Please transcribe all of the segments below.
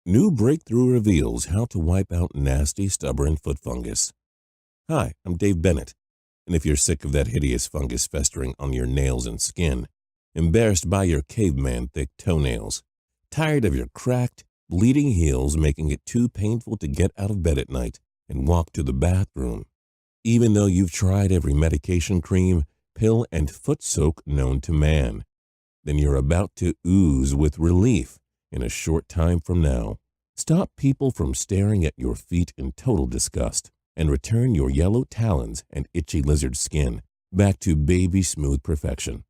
New breakthrough reveals how to wipe out nasty, stubborn foot fungus. Hi, I'm Dave Bennet, and if you're sick of that hideous fungus festering on your nails and skin, embarrassed by your caveman-thick toenails, tired of your cracked, bleeding heels making it too painful to get out of bed at night and walk to the bathroom, even though you've tried every medication, cream, pill, and foot soak known to man, then you're about to ooze with relief in a short time from now. Stop people from staring at your feet in total disgust and return your yellow talons and itchy lizard skin back to baby smooth perfection.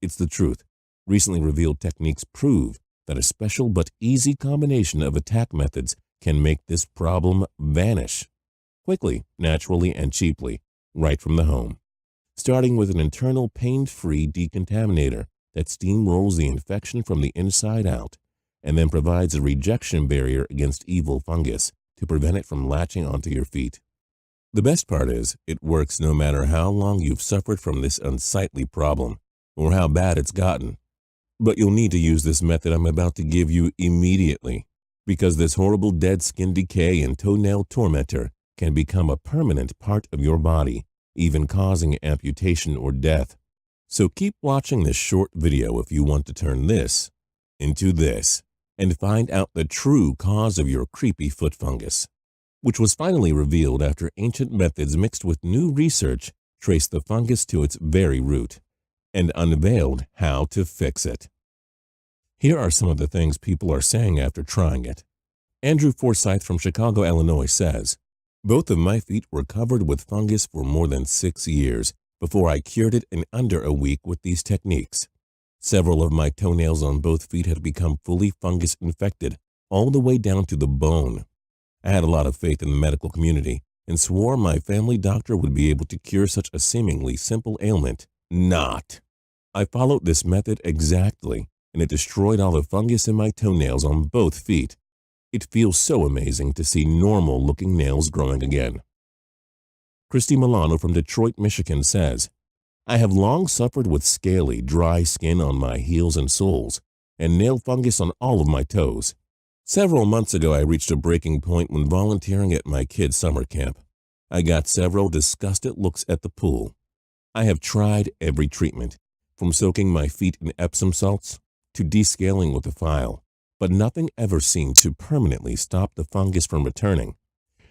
It's the truth. Recently revealed techniques prove that a special but easy combination of attack methods can make this problem vanish quickly, naturally, and cheaply, right from the home. Starting with an internal pain-free decontaminator that steamrolls the infection from the inside out, and then provides a rejection barrier against evil fungus to prevent it from latching onto your feet. The best part is, it works no matter how long you've suffered from this unsightly problem or how bad it's gotten. But you'll need to use this method I'm about to give you immediately, because this horrible dead skin decay and toenail tormentor can become a permanent part of your body, even causing amputation or death. So keep watching this short video if you want to turn this into this and find out the true cause of your creepy foot fungus, which was finally revealed after ancient methods mixed with new research traced the fungus to its very root and unveiled how to fix it. Here are some of the things people are saying after trying it. Andrew Forsyth from Chicago, Illinois says, "Both of my feet were covered with fungus for more than 6 years before I cured it in under a week with these techniques. Several of my toenails on both feet had become fully fungus infected, all the way down to the bone. I had a lot of faith in the medical community and swore my family doctor would be able to cure such a seemingly simple ailment. Not. I followed this method exactly, and it destroyed all the fungus in my toenails on both feet. It feels so amazing to see normal-looking nails growing again." Christy Milano from Detroit, Michigan says, "I have long suffered with scaly, dry skin on my heels and soles, and nail fungus on all of my toes. Several months ago, I reached a breaking point when volunteering at my kids' summer camp. I got several disgusted looks at the pool. I have tried every treatment, from soaking my feet in Epsom salts to descaling with a file, but nothing ever seemed to permanently stop the fungus from returning.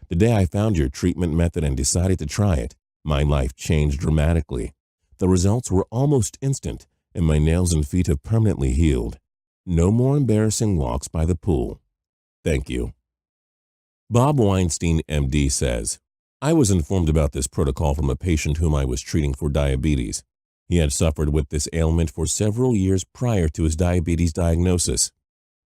The day I found your treatment method and decided to try it, my life changed dramatically. The results were almost instant, and my nails and feet have permanently healed. No more embarrassing walks by the pool. Thank you." Bob Weinstein, MD, says, "I was informed about this protocol from a patient whom I was treating for diabetes. He had suffered with this ailment for several years prior to his diabetes diagnosis.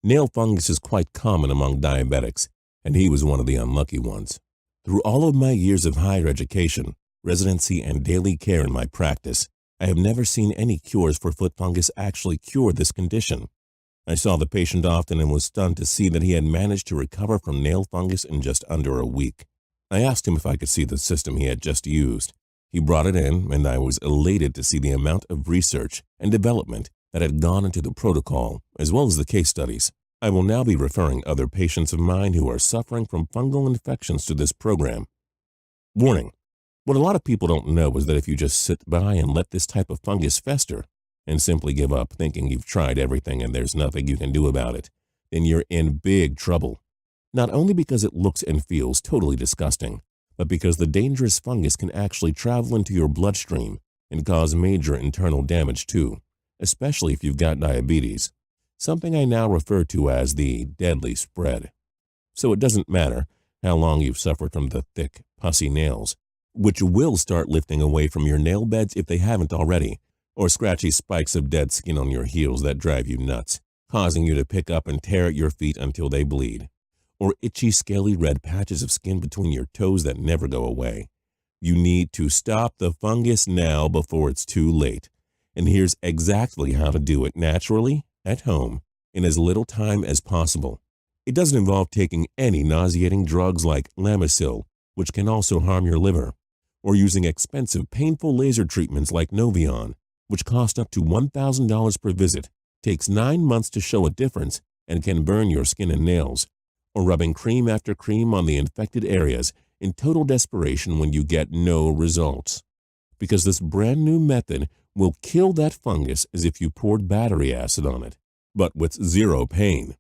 Nail fungus is quite common among diabetics, and he was one of the unlucky ones. Through all of my years of higher education, residency, and daily care in my practice, I have never seen any cures for foot fungus actually cure this condition. I saw the patient often and was stunned to see that he had managed to recover from nail fungus in just under a week. I asked him if I could see the system he had just used. He brought it in, and I was elated to see the amount of research and development that had gone into the protocol, as well as the case studies. I will now be referring other patients of mine who are suffering from fungal infections to this program. Warning: what a lot of people don't know is that if you just sit by and let this type of fungus fester and simply give up thinking you've tried everything and there's nothing you can do about it, then you're in big trouble. Not only because it looks and feels totally disgusting, but because the dangerous fungus can actually travel into your bloodstream and cause major internal damage too, especially if you've got diabetes, something I now refer to as the deadly spread. So it doesn't matter how long you've suffered from the thick, pussy nails, which will start lifting away from your nail beds if they haven't already, or scratchy spikes of dead skin on your heels that drive you nuts, causing you to pick up and tear at your feet until they bleed, or itchy, scaly red patches of skin between your toes that never go away. You need to stop the fungus now before it's too late. And here's exactly how to do it naturally, at home, in as little time as possible. It doesn't involve taking any nauseating drugs like Lamisil, which can also harm your liver, or using expensive, painful laser treatments like Novion, which cost up to $1,000 per visit, takes 9 months to show a difference, and can burn your skin and nails. or rubbing cream after cream on the infected areas in total desperation when you get no results. Because this brand new method will kill that fungus as if you poured battery acid on it, but with zero pain.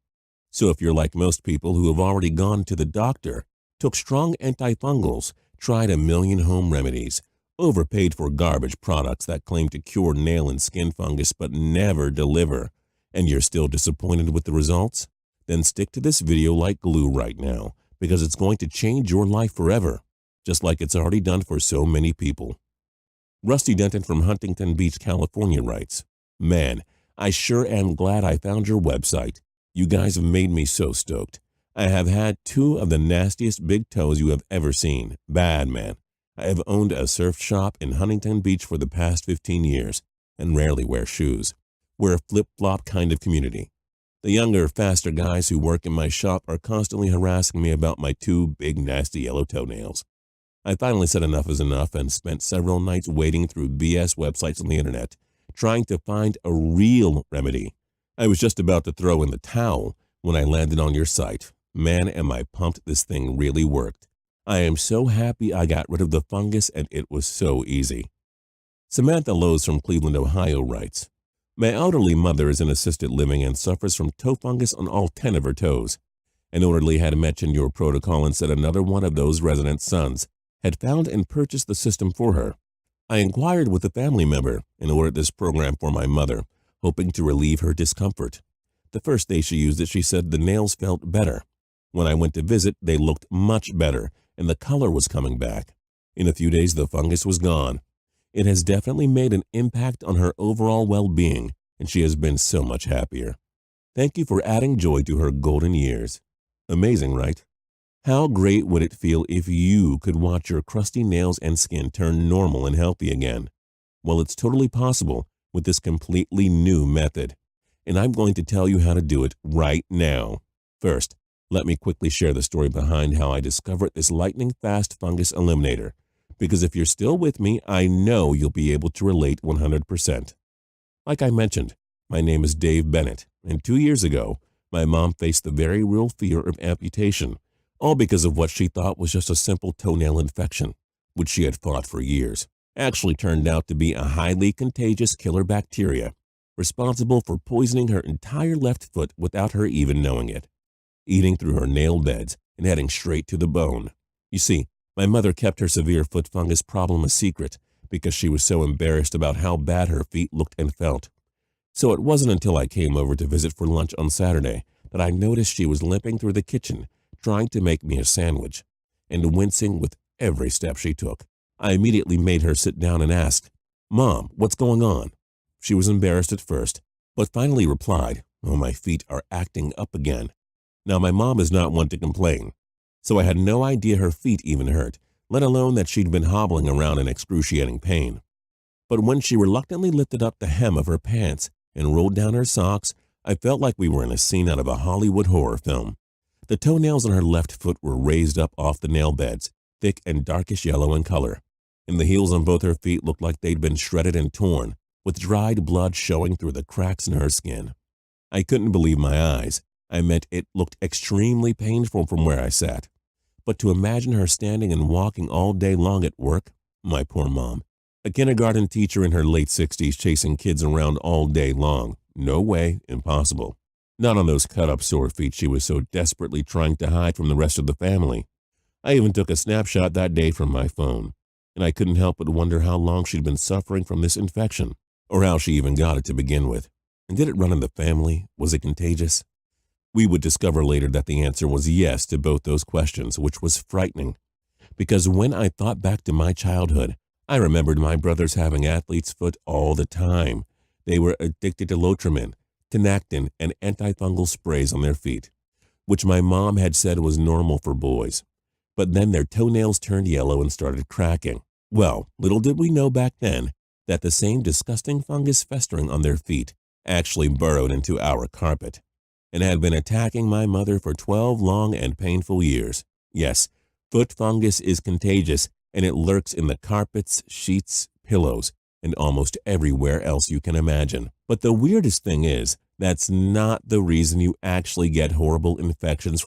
So if you're like most people who have already gone to the doctor, took strong antifungals, tried a million home remedies, overpaid for garbage products that claim to cure nail and skin fungus but never deliver, and you're still disappointed with the results, then stick to this video like glue right now, because it's going to change your life forever, just like it's already done for so many people. Rusty Denton from Huntington Beach, California writes, "Man, I sure am glad I found your website. You guys have made me so stoked. I have had 2 of the nastiest big toes you have ever seen. Bad, man. I have owned a surf shop in Huntington Beach for the past 15 years and rarely wear shoes. We're a flip-flop kind of community. The younger, faster guys who work in my shop are constantly harassing me about my 2 big, nasty yellow toenails. I finally said enough is enough and spent several nights wading through BS websites on the internet, trying to find a real remedy. I was just about to throw in the towel when I landed on your site. Man, am I pumped this thing really worked. I am so happy I got rid of the fungus and it was so easy." Samantha Lowe's from Cleveland, Ohio writes, "My elderly mother is in assisted living and suffers from toe fungus on all 10 of her toes. An orderly had mentioned your protocol and said another one of those residents' sons had found and purchased the system for her. I inquired with a family member and ordered this program for my mother, hoping to relieve her discomfort. The first day she used it, she said the nails felt better. When I went to visit, they looked much better, and the color was coming back. In a few days, the fungus was gone. It has definitely made an impact on her overall well-being, and she has been so much happier. Thank you for adding joy to her golden years." Amazing, right? How great would it feel if you could watch your crusty nails and skin turn normal and healthy again? Well, it's totally possible with this completely new method, and I'm going to tell you how to do it right now. First, let me quickly share the story behind how I discovered this lightning-fast fungus eliminator, because if you're still with me, I know you'll be able to relate 100%. Like I mentioned, my name is Dave Bennet, and 2 years ago, my mom faced the very real fear of amputation, all because of what she thought was just a simple toenail infection, which she had fought for years. Actually turned out to be a highly contagious killer bacteria, responsible for poisoning her entire left foot without her even knowing it, eating through her nail beds and heading straight to the bone. You see, my mother kept her severe foot fungus problem a secret because she was so embarrassed about how bad her feet looked and felt. So it wasn't until I came over to visit for lunch on Saturday that I noticed she was limping through the kitchen, trying to make me a sandwich, and wincing with every step she took. I immediately made her sit down and asked, "Mom, what's going on?" She was embarrassed at first, but finally replied, "Oh, my feet are acting up again." Now, my mom is not one to complain, so I had no idea her feet even hurt, let alone that she'd been hobbling around in excruciating pain. But when she reluctantly lifted up the hem of her pants and rolled down her socks, I felt like we were in a scene out of a Hollywood horror film. The toenails on her left foot were raised up off the nail beds, thick and darkish yellow in color, and the heels on both her feet looked like they'd been shredded and torn, with dried blood showing through the cracks in her skin. I couldn't believe my eyes. I meant it looked extremely painful from where I sat. But to imagine her standing and walking all day long at work, my poor mom, a kindergarten teacher in her late 60s chasing kids around all day long, no way, impossible. Not on those cut-up sore feet she was so desperately trying to hide from the rest of the family. I even took a snapshot that day from my phone, and I couldn't help but wonder how long she'd been suffering from this infection, or how she even got it to begin with. And did it run in the family? Was it contagious? We would discover later that the answer was yes to both those questions, which was frightening. Because when I thought back to my childhood, I remembered my brothers having athlete's foot all the time. They were addicted to Lotrimin, Tinactin, and antifungal sprays on their feet, which my mom had said was normal for boys. But then their toenails turned yellow and started cracking. Well, little did we know back then that the same disgusting fungus festering on their feet actually burrowed into our carpet and had been attacking my mother for 12 long and painful years. Yes, foot fungus is contagious, and it lurks in the carpets, sheets, pillows, and almost everywhere else you can imagine. But the weirdest thing is, that's not the reason you actually get horrible infections